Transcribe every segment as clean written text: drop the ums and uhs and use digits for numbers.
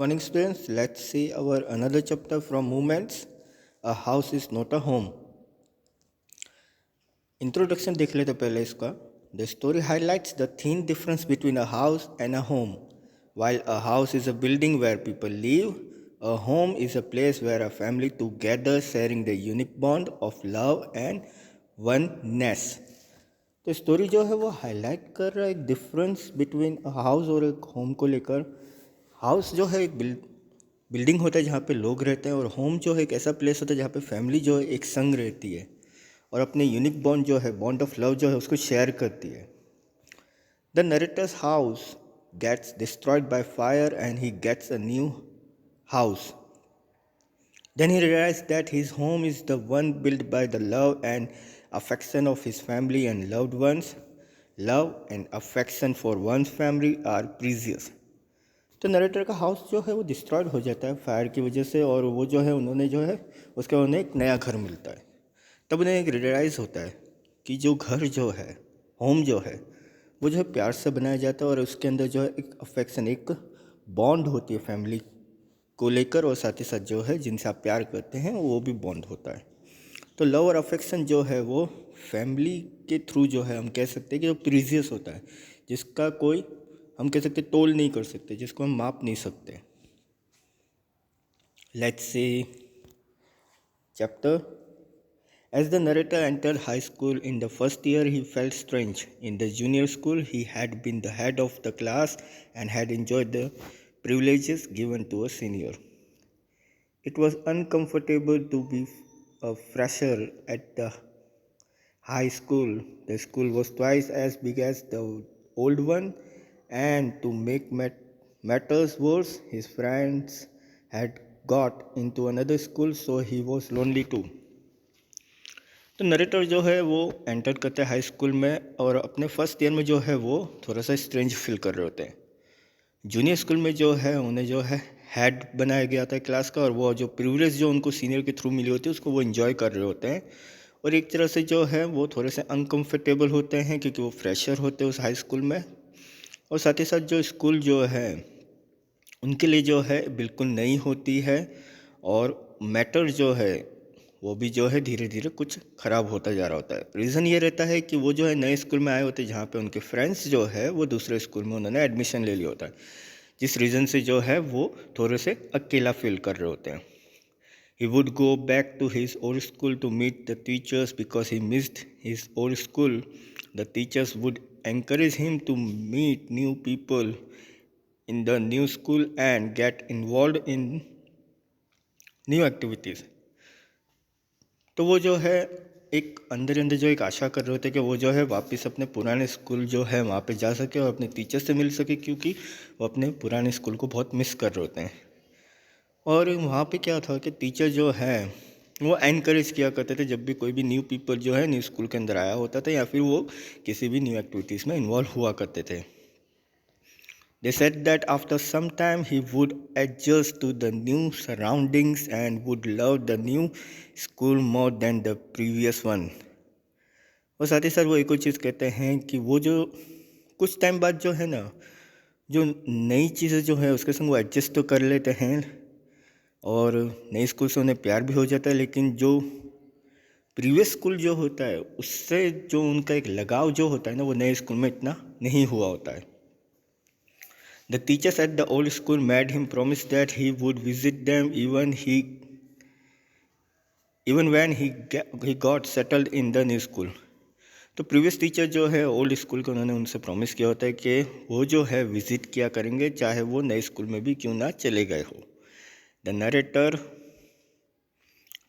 Morning students, let's see our another chapter from Movements. A house is not a home. Introduction देख लेते पहले इसका. The story highlights the thin difference between a house and a home. While a house is a building where people live, a home is a place where a family together sharing the unique bond of love and oneness. तो story जो है वो highlight कर रहा है एक difference between house और एक होम को लेकर. हाउस जो है एक बिल्डिंग होता है जहाँ पे लोग रहते हैं, और होम जो है एक ऐसा प्लेस होता है जहाँ पे फैमिली जो है एक संग रहती है और अपने यूनिक बॉन्ड जो है, बॉन्ड ऑफ लव जो है, उसको शेयर करती है. The narrator's house gets destroyed by fire and he gets a new house. Then he realized that his home is the one built by the love and affection of his family and loved ones. Love and affection for one's family are precious. तो narrator का house जो है वो destroyed हो जाता है fire की वजह से, और वो जो है उन्होंने जो है उसके उन्हें एक नया घर मिलता है. तब उन्हें एक रियलाइज़ होता है कि जो घर जो है, होम जो है, वो जो है प्यार से बनाया जाता है और उसके अंदर जो है एक अफेक्शन, एक बॉन्ड होती है फैमिली को लेकर, और साथ ही साथ जो है जिनसे आप प्यार करते हैं वो भी बॉन्ड होता है. तो लव और अफेक्शन जो है वो फैमिली के थ्रू जो है हम कह सकते हैं कि जो प्रीजियस होता है, जिसका कोई हम कह सकते तोल नहीं कर सकते, जिसको हम माप नहीं सकते. Let's see chapter. As the narrator entered high school in the first year, he felt strange. In the junior school, he had been the head of the class and had enjoyed the privileges given to a senior. It was uncomfortable to be a fresher at the high school. The school was twice as big as the old one, and to make matters worse, his friends had got into another school, so he was lonely too. तो narrator जो है वो enter करते हैं high school में, और अपने first year में जो है वो थोड़ा सा स्ट्रेंज फील कर रहे होते हैं. जूनियर स्कूल में जो है उन्हें जो है हेड बनाया गया था क्लास का, और वो जो प्रिविलेज जो उनको सीनियर के थ्रू मिली होती है उसको वो इन्जॉय कर रहे होते हैं. और एक तरह से जो है वो थोड़े से अनकम्फर्टेबल होते हैं क्योंकि वो फ्रेशर होते हैं उस हाई स्कूल में, और साथ ही साथ जो स्कूल जो है उनके लिए जो है बिल्कुल नई होती है, और मैटर जो है वो भी जो है धीरे धीरे कुछ ख़राब होता जा रहा होता है. रीज़न ये रहता है कि वो जो है नए स्कूल में आए होते हैं जहाँ पे उनके फ्रेंड्स जो है वो दूसरे स्कूल में उन्होंने एडमिशन ले लिया होता है, जिस रीज़न से जो है वो थोड़े से अकेला फील कर रहे होते हैं. He would go back to his old school to meet the teachers because he missed his old school. The teachers would encourage him to meet new people in the new school and get involved in new activities. तो वो जो है एक अंदर अंदर जो एक आशा कर रहे होते कि वो जो है वापस अपने पुराने स्कूल जो है वहाँ पे जा सके और अपने टीचर से मिल सके, क्योंकि वो अपने पुराने स्कूल को बहुत मिस कर रहे होते हैं. और वहाँ पे क्या था कि टीचर जो है वो एनकरेज किया करते थे जब भी कोई भी न्यू पीपल जो है न्यू स्कूल के अंदर आया होता था, या फिर वो किसी भी न्यू एक्टिविटीज़ में इन्वॉल्व हुआ करते थे. They said that after some time he would adjust to the new surroundings and would love the new school more than the previous one. और साथ ही साथ वो एक और चीज़ कहते हैं कि वो जो कुछ टाइम बाद जो है ना, जो नई चीज़ें जो है उसके संग वो एडजस्ट तो कर लेते हैं, और नई स्कूल से उन्हें प्यार भी हो जाता है, लेकिन जो प्रीवियस स्कूल जो होता है उससे जो उनका एक लगाव जो होता है ना, वो नए स्कूल में इतना नहीं हुआ होता है. The teachers at the old school made him promise that he would visit them even when he got settled in the new school. तो प्रीवियस टीचर जो है ओल्ड स्कूल के उन्होंने उनसे प्रॉमिस किया होता है कि वो जो है विजिट किया करेंगे चाहे वो नए स्कूल में भी क्यों ना चले गए हो. The narrator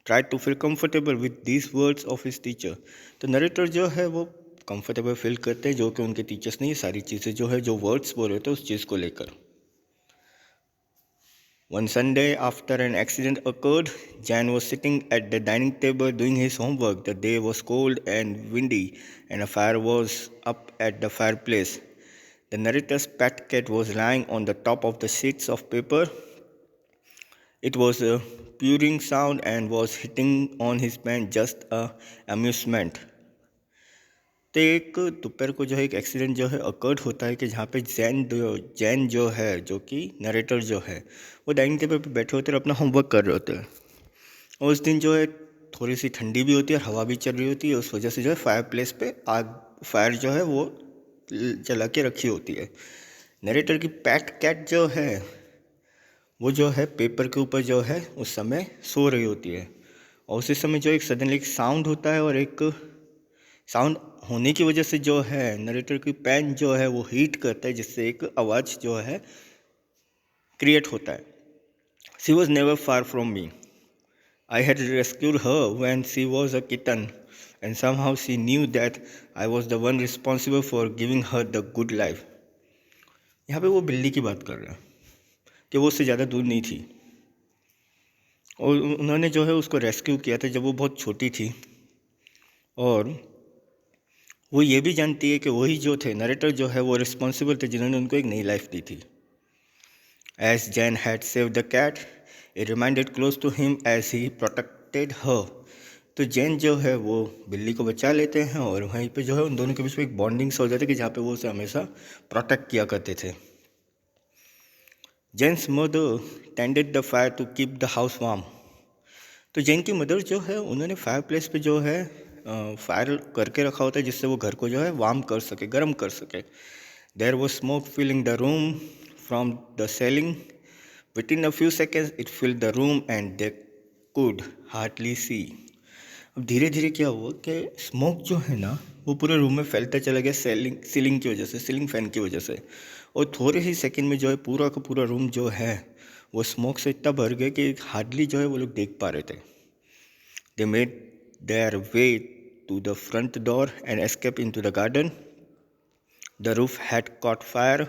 try to feel comfortable with this words of his teacher. तो नरेटर जो है वो कंफर्टेबल फील करते हैं जो कि उनके टीचर्स ने ये सारी चीज़ें जो है जो वर्ड्स बोल रहे थे उस चीज़ को लेकर. One Sunday, after an accident occurred, Jan was sitting at the dining table doing his homework. The day was cold and windy, and a fire was up at the fireplace. The narrator's pet cat was lying on the top of the sheets of paper. It was a purring sound and was hitting on his pen, just a amusement. तो एक दोपहर को जो है एक accident जो है occurred होता है कि जहाँ पे जैन जो है, जो कि नरेटर जो है, वो डाइनिंग टेबल पे बैठे होते हैं और अपना होमवर्क कर रहे होते हैं। और उस दिन जो है थोड़ी सी ठंडी भी होती है और हवा भी चल रही होती है। उस वजह से जो है फायर प्लेस पे फायर जो है वो जला के रखी होती है। नरेटर की पैट कैट जो है वो जो है पेपर के ऊपर जो है उस समय सो रही होती है। और उसी समय जो एक सडनली एक साउंड होता है और एक साउंड होने की वजह से जो है नरेटर की पेन जो है वो हीट करता है, जिससे एक आवाज़ जो है क्रिएट होता है। She was never far from me. I had rescued her when she was a kitten, and somehow she knew that I was the one responsible for giving her the good life. यहाँ पे वो बिल्ली की बात कर रहे हैं कि वो उससे ज़्यादा दूर नहीं थी और उन्होंने जो है उसको रेस्क्यू किया था जब वो बहुत छोटी थी। और वो ये भी जानती है कि वही जो थे नरेटर जो है वो रिस्पॉन्सिबल थे जिन्होंने उनको एक नई लाइफ दी थी। As Jan had saved the cat, it remained close to him as he protected her. तो जैन जो है वो बिल्ली को बचा लेते हैं और वहीं पे जो है उन दोनों के बीच में एक बॉन्डिंग सा हो जाता है कि जहाँ पे वो उसे हमेशा प्रोटेक्ट किया करते थे। Jan's mother tended the fire to keep the house warm. तो जैन की मदर जो है उन्होंने फायर प्लेस पे जो है फायर करके रखा होता है जिससे वो घर को जो है वार्म कर सके, गर्म कर सके. There was smoke filling the room from the ceiling. Within a few seconds it filled the room and they could hardly see. अब धीरे धीरे क्या हुआ कि स्मोक जो है ना वो पूरे रूम में फैलता चला गया सीलिंग की वजह से, सीलिंग फैन की वजह से. और थोड़े ही सेकंड में जो है पूरा का पूरा रूम जो है वो स्मोक से इतना भर गया कि हार्डली जो है वो लोग देख पा रहे थे. They made their way to the front door and escape into the garden. The roof had caught fire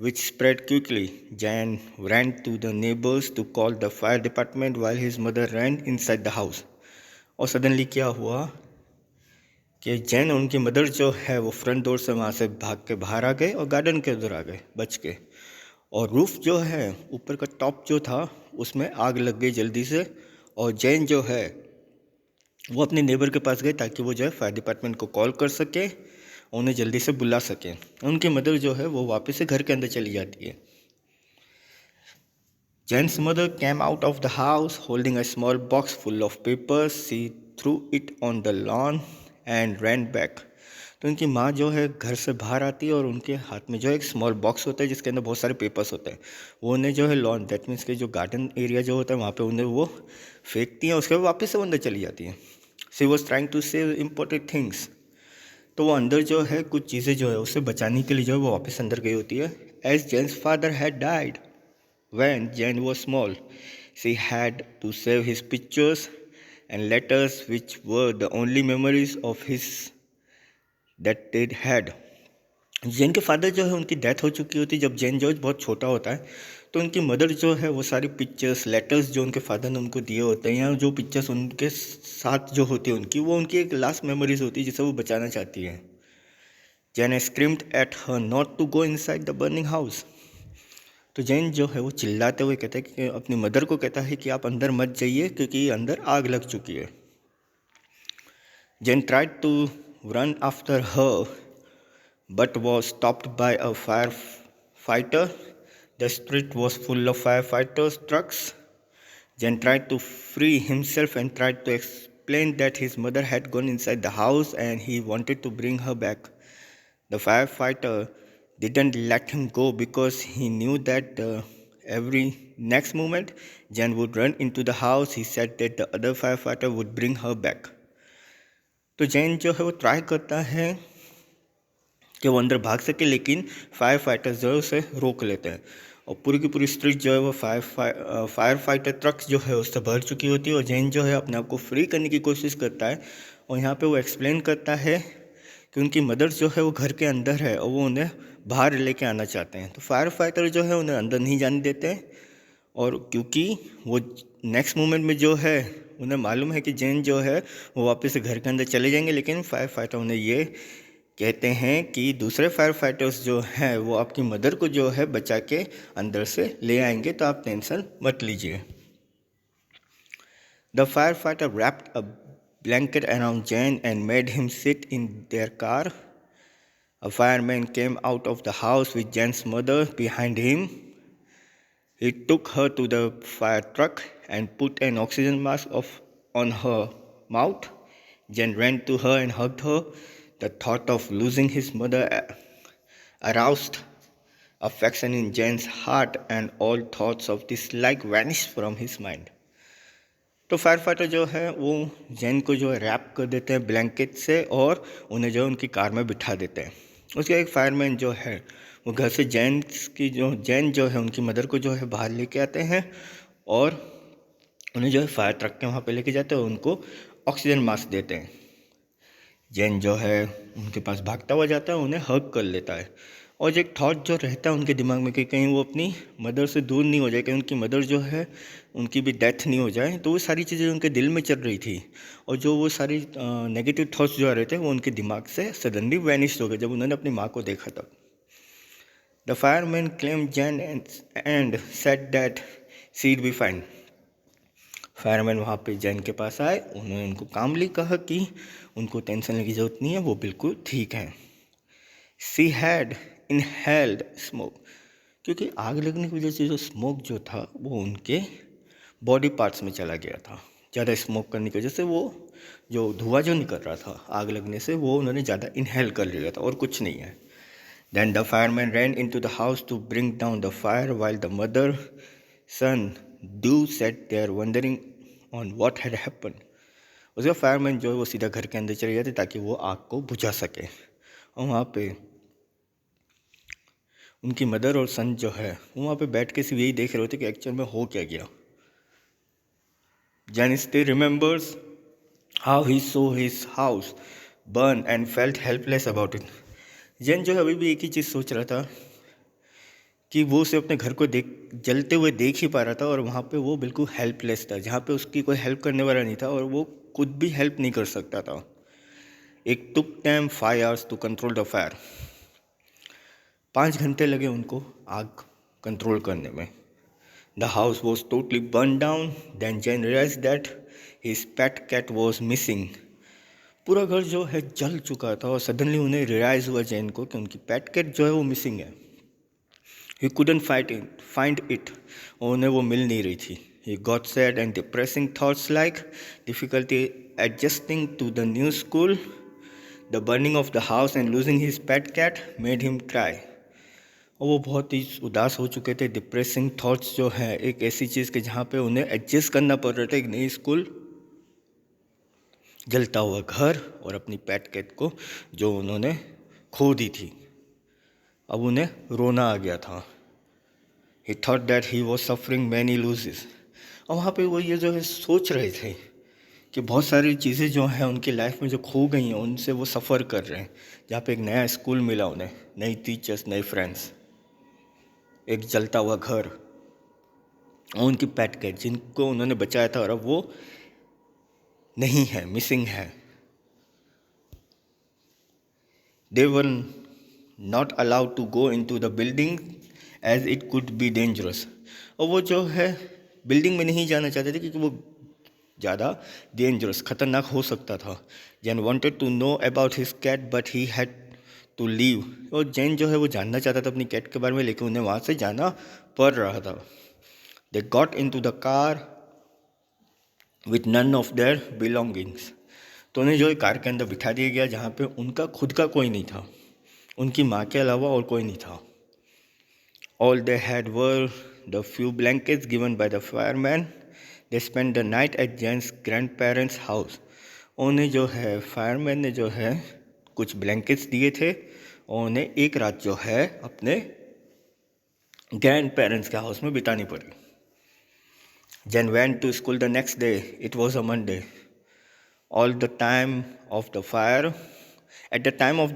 which spread quickly. Jan ran to the neighbors to call the fire department while his mother ran inside the house. और suddenly क्या हुआ कि जैन और उनकी mother जो है वो front door से वहाँ से भाग के बाहर आ गए और गार्डन के उधर आ गए बच के. और रूफ जो है ऊपर का टॉप जो था उसमें आग लग गई जल्दी से. और जैन जो है वो अपने नेबर के पास गए ताकि वो जो है फायर डिपार्टमेंट को कॉल कर सके, उन्हें जल्दी से बुला सके. उनकी मदर जो है वो वापस से घर के अंदर चली जाती है. Jan's mother came out of the house holding a small box full of papers. She threw it on the lawn and ran back. तो उनकी माँ जो है घर से बाहर आती है और उनके हाथ में जो है एक स्मॉल बॉक्स होता है जिसके अंदर बहुत सारे पेपर्स होते हैं. वो उन्हें जो है लॉन दैट मीन्स के जो गार्डन एरिया जो होता है वहाँ पे उन्हें वो फेंकती हैं. उसके बाद वापस से वो अंदर चली जाती हैं. She was trying to save important things. तो वो अंदर जो है कुछ चीज़ें जो है उसे बचाने के लिए जो है वो वापस अंदर गई होती है. As Jan's father had died when Jan was small, she had to save his pictures and letters, which were the only memories of his that they had. Jain के फादर जो है उनकी डेथ हो चुकी होती है जब जैन जो बहुत छोटा होता है. तो उनकी मदर जो है वो सारी पिक्चर्स, लेटर्स जो उनके फादर ने उनको दिए होते हैं या जो पिक्चर्स उनके साथ जो होती है उनकी, वो उनकी एक लास्ट मेमोरीज होती है जिसे वो बचाना चाहती है. Jan screamed at her not to go inside the burning house. तो जैन जो है वो चिल्लाते हुए कहता है कि अपनी मदर को कहता है कि आप अंदर मत जाइए क्योंकि अंदर आग लग चुकी है. Jan tried to run after her but was stopped by a firefighter. The street was full of firefighters trucks. Jan tried to free himself and tried to explain that his mother had gone inside the house and he wanted to bring her back. The firefighter didn't let him go because he knew that every next moment Jan would run into the house. He said that the other firefighter would bring her back. तो जैन जो है वो try करता है कि वो अंदर भाग सके, लेकिन फायर फाइटर्स जो है उसे रोक लेते हैं और पूरी की पूरी स्ट्रीट जो है वो फायर फाइटर ट्रक्स जो है उससे भर चुकी होती है. और जैन जो है अपने आप को फ्री करने की कोशिश करता है और यहाँ पे वो एक्सप्लेन करता है कि उनकी मदर जो है वो घर के अंदर है और वो उन्हें बाहर लेके आना चाहते हैं. तो फायर फाइटर जो है उन्हें अंदर नहीं जाने देते हैं और क्योंकि वो नेक्स्ट मोमेंट में जो है उन्हें मालूम है कि जैन जो है वो वापस से घर के अंदर चले जाएंगे. लेकिन फायर फाइटर उन्हें ये कहते हैं कि दूसरे फायर फाइटर्स जो हैं वो आपकी मदर को जो है बचा के अंदर से ले आएंगे, तो आप टेंशन मत लीजिए. The fire fighter wrapped a blanket around Jane and made him sit in their car. A fireman came out of the house with Jane's mother behind him. He took her to the fire truck and put an oxygen mask on her mouth. Jane ran to her and hugged her. The thought of losing his mother aroused affection in Jane's heart, and all thoughts of dislike vanished from his mind. तो fire fighter जो है वो जैन को जो है rap कर देते हैं ब्लैंकेट से और उन्हें जो है उनकी कार में बिठा देते हैं। उसके एक फायरमैन जो है वो घर से जैन जो है उनकी मदर को जो है बाहर लेके आते हैं और उन्हें जो है फायर ट्रक के वहाँ पे लेके जाते हैं और उनको ऑक्सीजन मास्क देते हैं। जैन जो है उनके पास भागता हुआ जाता है, उन्हें हग कर लेता है और एक थॉट जो रहता है उनके दिमाग में कि कहीं वो अपनी मदर से दूर नहीं हो जाए, कहीं उनकी मदर जो है उनकी भी डेथ नहीं हो जाए। तो वो सारी चीज़ें उनके दिल में चल रही थी और जो वो सारी नेगेटिव थॉट्स जो आ रहे थे वो उनके दिमाग से सडनली वैनिश हो गए जब उन्होंने अपनी माँ को देखा तब। The fireman calmed Jane and said that she'd be fine. Fireman वहाँ पे जैन के पास आए, उन्होंने उनको कामली कहा कि उनको टेंशन लेने की ज़रूरत नहीं है, वो बिल्कुल ठीक है। शी हैड इनहेल्ड स्मोक, क्योंकि आग लगने की वजह से जो स्मोक जो था वो उनके बॉडी पार्ट्स में चला गया था। ज़्यादा स्मोक करने की वजह से वो जो धुआं जो निकल रहा था आग लगने से वो उन्होंने ज़्यादा इनहेल कर लिया था और कुछ नहीं है। Then the fireman ran into the house to bring down the fire while the mother son do sat there wondering on what had happened. उसका फायरमैन जो है वो सीधा घर के अंदर चले जाते ताकि वो आग को बुझा सके और वहाँ पे उनकी मदर और सन जो है वो वहाँ पे बैठ के सिर्फ यही देख रहे होते कि एक्चुअल में हो क्या गया। Jain still remembers how he so his house burn and felt helpless about it. Jain जो है अभी भी एक ही चीज़ सोच रहा था कि वो उसे अपने घर को जलते हुए देख ही पा रहा था और वहाँ पे वो बिल्कुल हेल्पलेस था, जहाँ पे उसकी कोई हेल्प करने वाला नहीं था और वो खुद भी हेल्प नहीं कर सकता था। एक took time 5 hours to control the fire. 5 घंटे लगे उनको आग कंट्रोल करने में। The house was totally burn down. Then Jan realise that his pet cat was missing. पूरा घर जो है जल चुका था और सडनली उन्हें रियलाइज हुआ जैन को कि उनकी पेट कैट जो है वो मिसिंग है। ही कुडंट फाइंड इट, और उन्हें वो मिल नहीं रही थी। He got sad and depressing thoughts like difficulty adjusting to the new school, the burning of the house and losing his pet cat made him cry. और वो बहुत ही उदास हो चुके थे। डिप्रेसिंग थॉट्स जो है एक ऐसी चीज़ के जहाँ पे उन्हें एडजस्ट करना पड़ रहा था, एक नई स्कूल, जलता हुआ घर और अपनी पेट कैट को जो उन्होंने खो दी थी। अब उन्हें रोना आ गया था। He thought that he was suffering many losses। और वहाँ पे वो ये जो है सोच रहे थे कि बहुत सारी चीज़ें जो हैं उनकी लाइफ में जो खो गई हैं उनसे वो सफ़र कर रहे हैं। जहाँ पे एक नया स्कूल मिला उन्हें, नई टीचर्स, नए फ्रेंड्स, एक जलता हुआ घर और उनकी पेट कैट जिनको उन्होंने बचाया था और अब वो नहीं है, मिसिंग है। They were not allowed to go into the building as it could be dangerous। और वो जो है बिल्डिंग में नहीं जाना चाहते थे क्योंकि वो ज़्यादा डेंजरस, खतरनाक हो सकता था। Jain wanted to know about his cat but he had to leave। और जैन जो है वो जानना चाहता था अपनी कैट के बारे में, लेकिन उन्हें वहाँ से जाना पड़ रहा था। They got into the car with none of their belongings। तो उन्हें जो है कार के अंदर बिठा दिया गया जहाँ पे उनका खुद का कोई नहीं था, उनकी माँ के अलावा और कोई नहीं था। All they had were the few blankets given by the fireman। They spent the night at Jane's grandparents' house। उन्हें जो है फायरमैन ने जो है कुछ ब्लैंकेट्स दिए थे और उन्हें एक रात जो है अपने ग्रैंड पेरेंट्स के हाउस में बितानी पड़ी। Jen went to school the next day। It was a Monday। At the time of the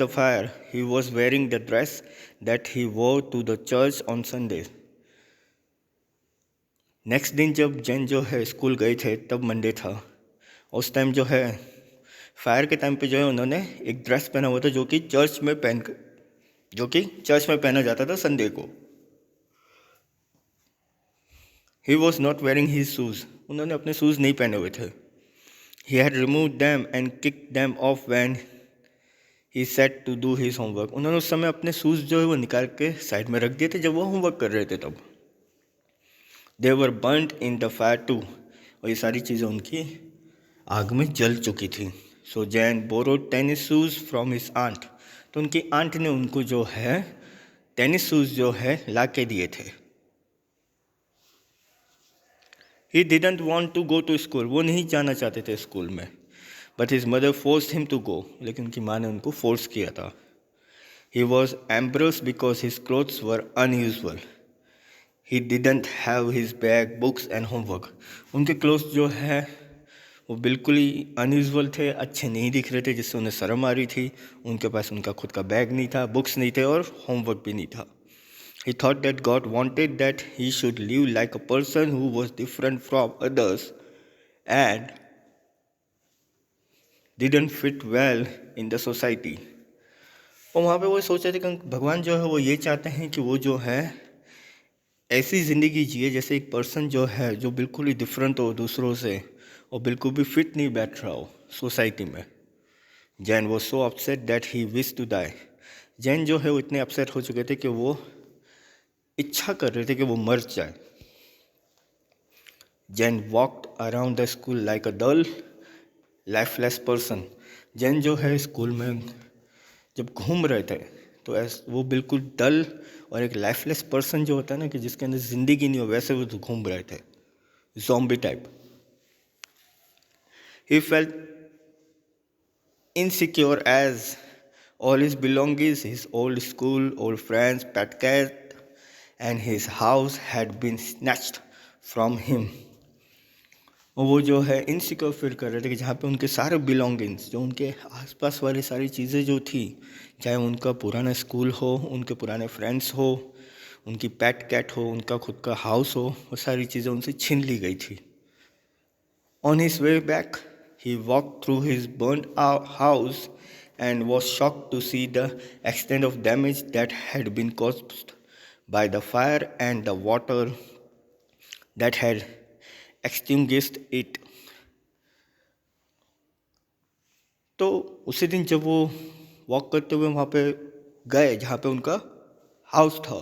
fire, he was wearing the dress that he wore to the church on Sundays। Next दिन जब जैन जो है school गए थे तब Monday था। उस time जो है फायर के टाइम पे जो है उन्होंने एक ड्रेस पहना हुआ था जो कि चर्च में पहना जाता था संडे को। He was not wearing his shoes. उन्होंने अपने शूज़ नहीं पहने हुए थे। He had removed them and kicked them off when he sat to do his homework. उन्होंने उस समय अपने शूज़ जो है वो निकाल के साइड में रख दिए थे जब वो होमवर्क कर रहे थे तब. They were burnt in the fire too. और ये सारी चीज़ें उनकी आग में जल चुकी थी. So Jan borrowed tennis shoes from his aunt. तो उनकी आंट ने उनको जो है टेनिस शूज़ जो है ला के दिए थे. He didn't want to go to school. वो नहीं जाना चाहते थे स्कूल में. But his mother forced him to go. लेकिन उनकी माँ ने उनको फोर्स किया था. He was embarrassed because his clothes were unusual. He didn't have his bag, books and homework. उनके क्लोथ्स जो है वो बिल्कुल ही अनयूजुअल थे, अच्छे नहीं दिख रहे थे जिससे उन्हें शर्म आ रही थी. उनके पास उनका खुद का बैग नहीं था, बुक्स नहीं थे और होमवर्क भी नहीं था. He thought that God wanted that he should live like a person who was different from others and didn't fit well in the society. और वहाँ पे वो सोच रहे थे कि भगवान जो है वो ये चाहते हैं कि वो जो है ऐसी ज़िंदगी जिए जैसे एक पर्सन जो है जो बिल्कुल ही डिफरेंट हो दूसरों से और बिल्कुल भी फिट नहीं बैठ रहा हो सोसाइटी में. जैन वो so upset that he wish to die. Jain जो है वो इतने अपसेट हो चुके थे कि वो इच्छा कर रहे थे कि वो मर जाए. Jain walked around the school like a dull lifeless person. Jain जो है स्कूल में जब घूम रहे थे तो वो बिल्कुल डल और एक लाइफलेस पर्सन जो होता है ना कि जिसके अंदर ज़िंदगी नहीं हो वैसे वो घूम रहे थे, zombie type. He felt insecure as all his belongings, his old school, old friends, pet cat, and his house had been snatched from him. और वो जो है इनसिक्योर फील कर रहे थे कि जहाँ पे उनके सारे बिलोंगिंग्स जो उनके आसपास वाली सारी चीज़ें जो थी, चाहे उनका पुराना स्कूल हो, उनके पुराने फ्रेंड्स हो, उनकी पेट कैट हो, उनका खुद का हाउस हो, वो सारी चीज़ें उनसे छीन ली गई थी. On his way back, he walked through his burnt out house and was shocked to see the extent of damage that had been caused by the fire and the water that had extinguished it. तो उसी दिन जब वो walk करते हुए वहाँ पे गए जहाँ पे उनका हाउस था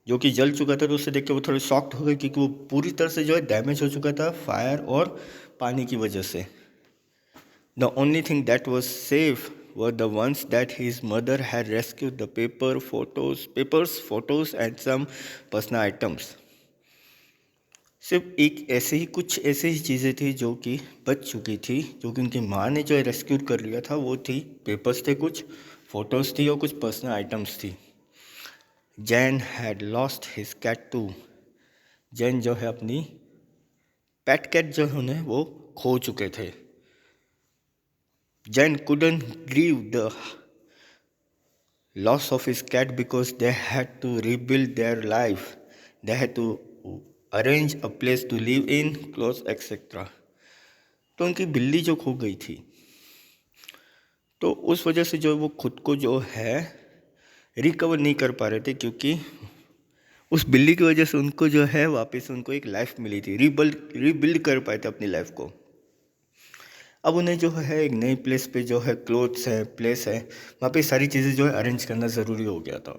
जो कि जल चुका था, तो उसे देख के वो थोड़े शॉक्ड हो गए क्योंकि वो पूरी तरह से जो है डैमेज हो चुका था फायर और पानी की वजह से. The only thing that was safe were the ones that his mother had rescued the papers photos and some personal items. सिर्फ कुछ ऐसे ही चीज़ें थी जो कि बच चुकी थी, जो कि उनकी माँ ने जो है रेस्क्यू कर लिया था. वो थी पेपर्स थे, कुछ फ़ोटोज़ थी और कुछ पर्सनल आइटम्स थी. Jain had lost his cat too. Jain जो है अपनी पेट कैट जो है उन्हें वो खो चुके थे. Jain couldn't grieve the loss of his cat because they had to rebuild their life. They had to arrange a place to live in, clothes, etc. तो उनकी बिल्ली जो खो गई थी तो उस वजह से जो वो खुद को जो है रिकवर नहीं कर पा रहे थे क्योंकि उस बिल्ली की वजह से उनको जो है वापस उनको एक लाइफ मिली थी, रीबिल्ड कर पाए थे अपनी लाइफ को. अब उन्हें जो है एक नई प्लेस पे जो है क्लोथ्स है, प्लेस है, वहाँ पे सारी चीज़ें जो है अरेंज करना ज़रूरी हो गया था.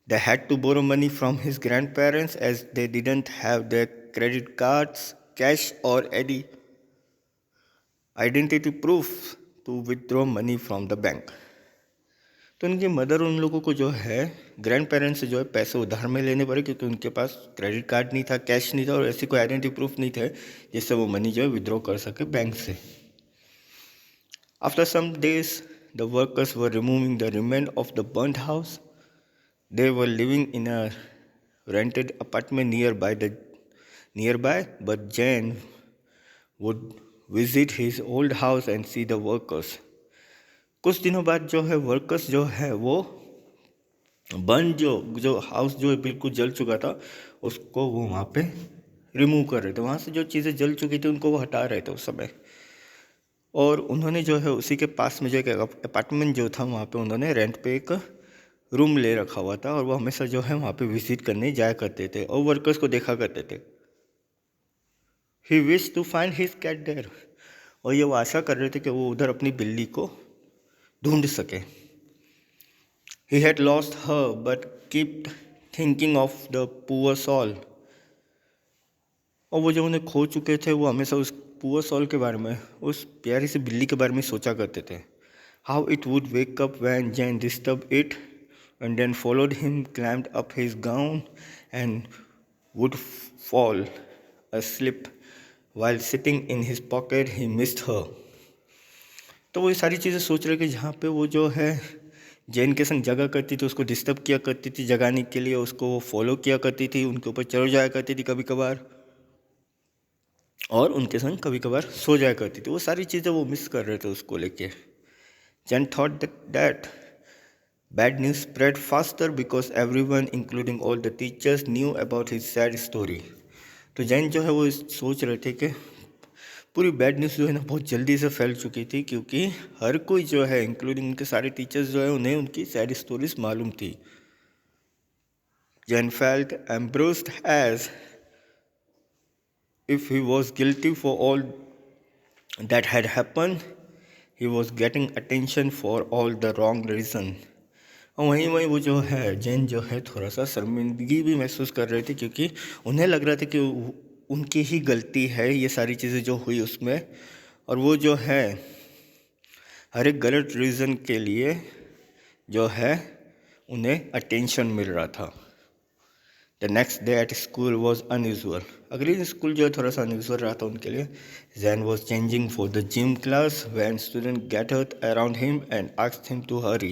They had to borrow money from his grandparents as they didn't have their credit cards, cash or any identity proof to withdraw money from the bank. तो उनकी मदर उन लोगों को जो है ग्रैंड पेरेंट्स से जो है पैसे उधार में लेने पड़े क्योंकि उनके पास क्रेडिट कार्ड नहीं था, कैश नहीं था और ऐसी कोई आइडेंटिटी प्रूफ नहीं थे जिससे वो मनी जो है विड्रॉ कर सके बैंक से. After some days the workers were removing the remain of the burned house. They were living in a rented apartment nearby, but Jan would visit his old house and see the workers. कुछ दिनों बाद जो है workers जो है वो burn जो house जो है बिल्कुल जल चुका था उसको वो वहाँ पे रिमूव कर रहे थे. वहाँ से जो चीज़ें जल चुकी थी उनको वो हटा रहे थे उस समय. और उन्होंने जो है उसी के पास में जो एक अपार्टमेंट जो था वहाँ पे उन्होंने रेंट पे एक रूम ले रखा हुआ था और वो हमेशा जो है वहाँ पे विजिट करने जाया करते थे और वर्कर्स को देखा करते थे. He wish to find his cat there. और ये वो आशा कर रहे थे कि वो उधर अपनी बिल्ली को ढूंढ सके। He had lost her but kept thinking of the poor soul। और वो जो उन्हें खो चुके थे वो हमेशा उस पुअर सॉल के बारे में, उस प्यारी सी बिल्ली के बारे में सोचा करते थे। How it would wake up when Jane disturbed it and then followed him, climbed up his gown and would fall asleep while sitting in his pocket he missed her। तो वो ये सारी चीज़ें सोच रहे कि जहाँ पे वो जो है जैन के संग जगा करती थी, उसको डिस्टर्ब किया करती थी जगाने के लिए, उसको वो फॉलो किया करती थी, उनके ऊपर चढ़ जाया करती थी कभी कभार, और उनके संग कभी कभार सो जाया करती थी। वो सारी चीज़ें वो मिस कर रहे थे उसको लेके। Jain thought that bad news spread faster because everyone including all the teachers knew about his sad story. तो जैन जो है वो सोच रहे थे कि पूरी बैड न्यूज़ जो है ना बहुत जल्दी से फैल चुकी थी, क्योंकि हर कोई जो है इंक्लूडिंग उनके सारे टीचर्स जो है उन्हें उनकी सैड स्टोरीज मालूम थी। Jane felt embarrassed as if he was guilty for all that had happened, he was getting attention for all the wrong reason। और वहीं वहीं वो जो है जैन जो है थोड़ा सा शर्मिंदगी भी महसूस कर रहे थे, क्योंकि उन्हें लग रहा था कि उनकी ही गलती है ये सारी चीज़ें जो हुई उसमें, और वो जो है हर एक गलत रीज़न के लिए जो है उन्हें अटेंशन मिल रहा था। The next day at school was unusual। अगले दिन स्कूल जो है थोड़ा सा अनयूजुअल रहा था उनके लिए। Zen was changing for the gym class when students gathered around him and asked him to hurry।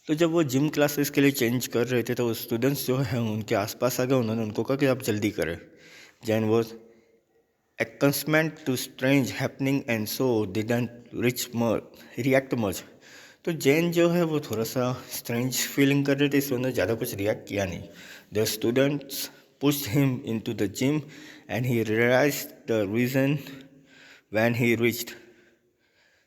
तो जब वो जिम क्लासेस के लिए चेंज कर रहे थे तो स्टूडेंट्स जो है उनके आसपास आ गए, उन्होंने उनको कहा कि आप जल्दी करें। Zen was accustomed to strange happening and so didn't react much। तो जैन जो है वो थोड़ा सा स्ट्रेंज फीलिंग कर रहे थे, इसलिए उन्होंने ज़्यादा कुछ रिएक्ट किया नहीं। The students pushed him into the gym and he realized the reason when he reached.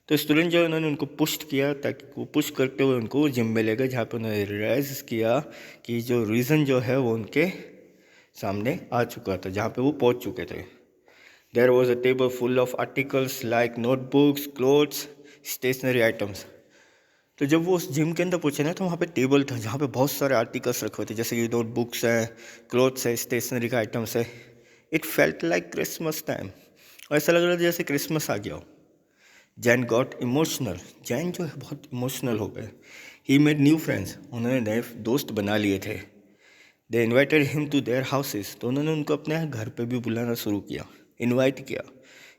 तो स्टूडेंट जो है उन्होंने उनको पुश किया, ताकि वो पुश करते हुए उनको जिम में ले गए, जहाँ पे उन्होंने रियलाइज़ किया कि जो रीज़न जो है वो उनके सामने आ चुका था, जहाँ पे वो पहुँच चुके थे। There was a table full of articles like notebooks, clothes, stationery items. तो जब वो उस जिम के अंदर पहुंचे ना तो वहाँ पे टेबल था जहाँ पे बहुत सारे आर्टिकल्स रखे हुए थे, जैसे कि नोटबुक्स हैं, क्लोथ्स है, स्टेशनरी का आइटम्स है। It felt like Christmas time. और ऐसा लग रहा था जैसे क्रिसमस आ गया हो। Jain got emotional. जैन जो है बहुत इमोशनल हो गए। He made new friends. उन्होंने नए दोस्त बना लिए थे। They invited him to their houses. तो उन्होंने उनको अपने घर पे भी बुलाना शुरू किया, इन्वाइट किया।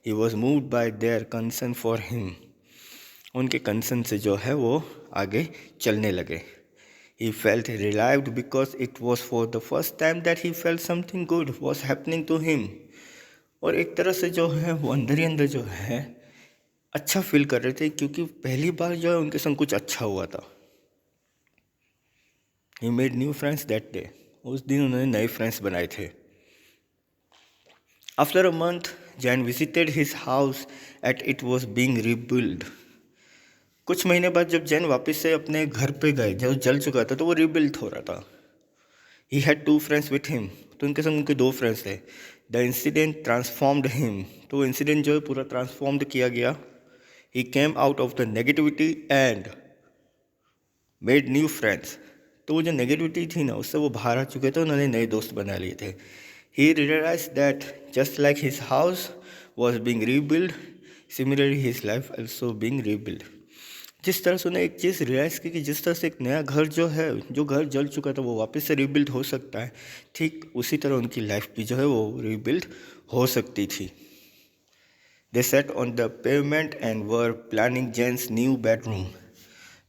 He was moved by there concern for him. उनके कंसर्न से जो है वो आगे चलने लगे। He felt relieved because it was for the first time that he felt something good was happening to him। और एक तरह से जो है वो अंदर ही अंदर जो है अच्छा फील कर रहे थे, क्योंकि पहली बार जो है उनके संग कुछ अच्छा हुआ था। He made new friends that day। उस दिन उन्होंने नए फ्रेंड्स बनाए थे। After a month, Jan visited his house at it was being rebuilt। कुछ महीने बाद जब जैन वापस से अपने घर पे गए, जो जल चुका था तो वो रिबिल्ड हो रहा था। He had 2 friends with him. तो उनके संग उनके 2 फ्रेंड्स थे। The incident transformed him. तो वो इंसिडेंट जो है पूरा ट्रांसफॉर्म्ड किया गया। He came out of the negativity and made new friends. तो वो जो नेगेटिविटी थी ना उससे वो बाहर आ चुके थे, उन्होंने नए दोस्त बना लिए थे। He realize that just like his house was being rebuild, similarly his life also being rebuild. जिस तरह से उन्हें एक चीज़ रियलाइज़ की कि जिस तरह से एक नया घर जो है, जो घर जल चुका था वो वापस से रीबिल्ड हो सकता है, ठीक उसी तरह उनकी लाइफ भी जो है वो रीबिल्ड हो सकती थी। They sat on the pavement and were planning Jane's new bedroom.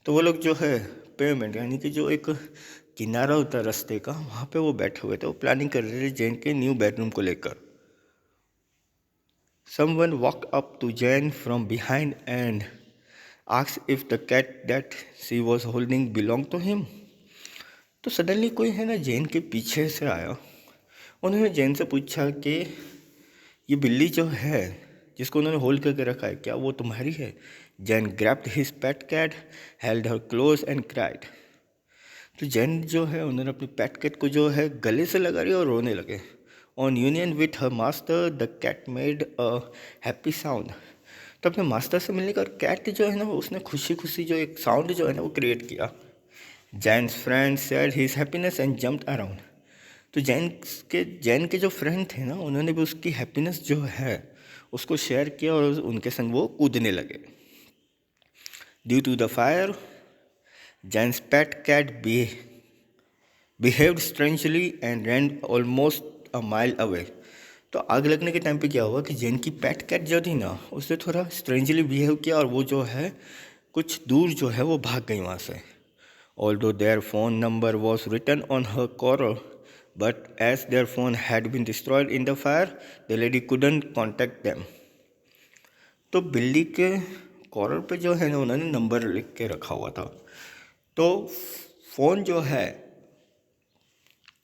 तो वो लोग जो है पेवमेंट यानी कि जो एक किनारा होता है रास्ते का, वहाँ पे वो बैठे हुए थे, वो प्लानिंग कर रहे थे जैन के न्यू बेडरूम को लेकर। Someone walk up to Jain from behind and asked if the cat that she was holding belonged to him। तो सडनली कोई है ना जैन के पीछे से आया। उन्होंने जैन से पूछा कि ये बिल्ली जो है जिसको उन्होंने होल्ड करके रखा है, क्या वो तुम्हारी है? Jain grabbed his pet cat, held her close and cried. तो जैन जो है उन्होंने अपनी पेट कैट को जो है गले से लगा रही और रोने लगे। On union with her master the cat made a happy sound. तो अपने मास्टर से मिलने का कैट जो है ना उसने खुशी खुशी जो एक साउंड जो है ना वो क्रिएट किया। Jains friend share his happiness and jumped around. तो जैन के जो फ्रेंड थे ना उन्होंने भी उसकी हैप्पीनेस जो है उसको शेयर किया और उनके संग वो कूदने लगे। Due to the fire Jain's pet cat behaved strangely and ran almost a mile away. तो आग लगने के टाइम पे क्या हुआ कि जैन की पेट कैट जो थी ना उसने थोड़ा स्ट्रेंजली बिहेव किया और वो जो है कुछ दूर जो है वो भाग गई वहाँ से। Although their phone number was written on her collar, but as their phone had been destroyed in the fire, the lady couldn't contact them. तो बिल्ली के कॉलर पे जो है ना उन्होंने नंबर लिख के रखा हुआ था। तो फ़ोन जो है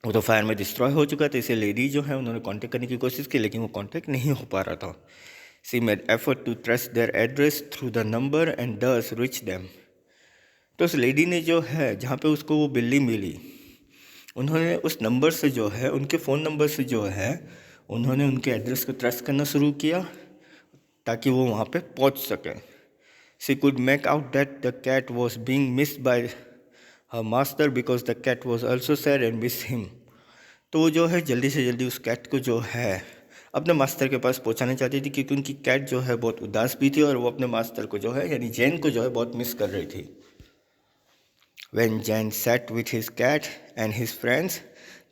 वो तो फायर में डिस्ट्रॉय हो चुका था, इसे लेडी जो है उन्होंने कांटेक्ट करने की कोशिश की लेकिन वो कांटेक्ट नहीं हो पा रहा था। She made effort to trace their address through the number and thus reach them. तो उस लेडी ने जो है जहाँ पे उसको वो बिल्ली मिली उन्होंने उस नंबर से जो है उनके फ़ोन नंबर से जो है उन्होंने उनके एड्रेस को ट्रेस करना शुरू किया ताकि वो वहाँ पे पहुँच सकें। She could make out that the cat was being missed by her master because the cat was also sad and miss him. तो वो जो है जल्दी से जल्दी उस कैट को जो है अपने मास्टर के पास पहुँचाना चाहती थी क्योंकि उनकी कैट जो है बहुत उदास भी थी और वो अपने मास्टर को जो है यानी जैन को जो है बहुत मिस कर रही थी। When Jan sat with his cat and his friends,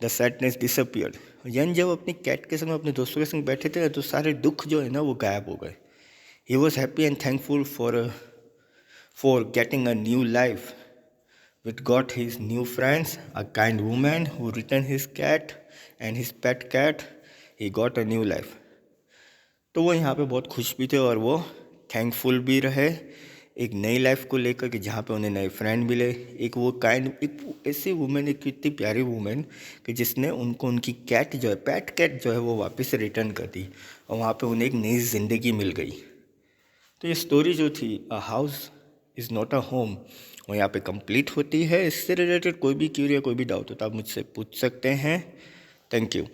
the sadness disappeared. Jain जब अपनी कैट के संग अपने दोस्तों के संग बैठे थे तो सारे दुख जो है ना वो गायब हो गए। He was happy and thankful for getting a new life. With got his new friends, a kind woman who returned his cat and his pet cat, he got a new life. तो वो यहाँ पे बहुत खुश भी थे और वो थैंकफुल भी रहे एक नई लाइफ को लेकर कि जहाँ पे उन्हें नए फ्रेंड मिले। एक ऐसी वुमेन, एक इतनी प्यारी वुमेन कि जिसने उनको उनकी कैट जो है पेट कैट जो है वो वापस से रिटर्न कर दी और वहाँ पे उन्हें एक नई ज़िंदगी मिल गई। तो ये स्टोरी जो थी a house is not a home वो यहाँ पे कंप्लीट होती है। इससे रिलेटेड कोई भी क्यूरी या कोई भी डाउट हो तो आप मुझसे पूछ सकते हैं। Thank you.